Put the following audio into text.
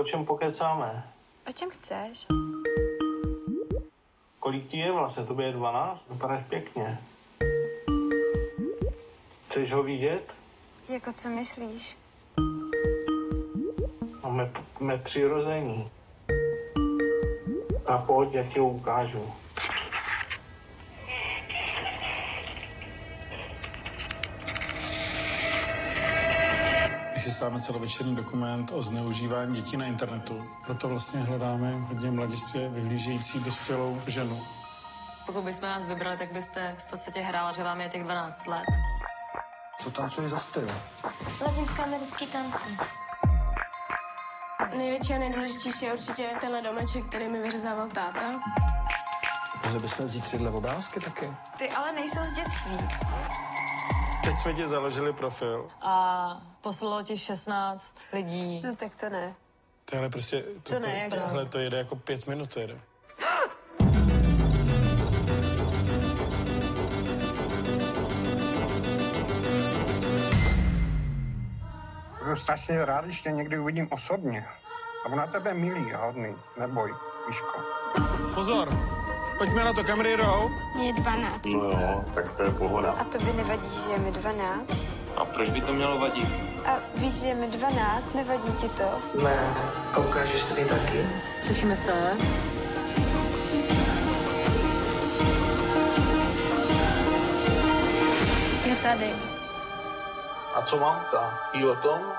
o čem pokecáme? O čem chceš? Kolik ti je vlastně? Tobě je 12? Vypadáš pěkně. Chceš ho vidět? Jako co myslíš? No, jsme přirození. A pojď, já ti ho ukážu. Chystáme celovečerní dokument o zneužívání dětí na internetu. Proto vlastně hledáme hodně mladistvě vyhlížející dospělou ženu. Pokud bychom vás vybrali, tak byste v podstatě hrála, že vám je těch 12 let. Co tancuje za styl? Latinskoamerický tance. Největší a nejdůležitější je určitě tenhle domeček, který mi vyřezával táta. Mohli bychom vzít tyhle obrázky taky? Ty ale nejsou z dětství. Teď jsme ti založili profil. A poslalo ti 16 lidí. No tak to ne. Tohle prostě... To ne, jak Tohle to jede jako 5 minut, to jede. Budu strašně rád, když tě někdy uvidím osobně. A budu na tebe milý a hodný. Neboj, Miško. Pozor! Pojďme na to, kamery jedou. Mě je 12. No jo, tak to je pohoda. A tobě nevadí, že je mi 12? A proč by to mělo vadit? A víš, že je mi 12, nevadí ti to? Ne, a ukážeš se mi taky? Slyšíme se? Je tady. A co mám ta? I o tom?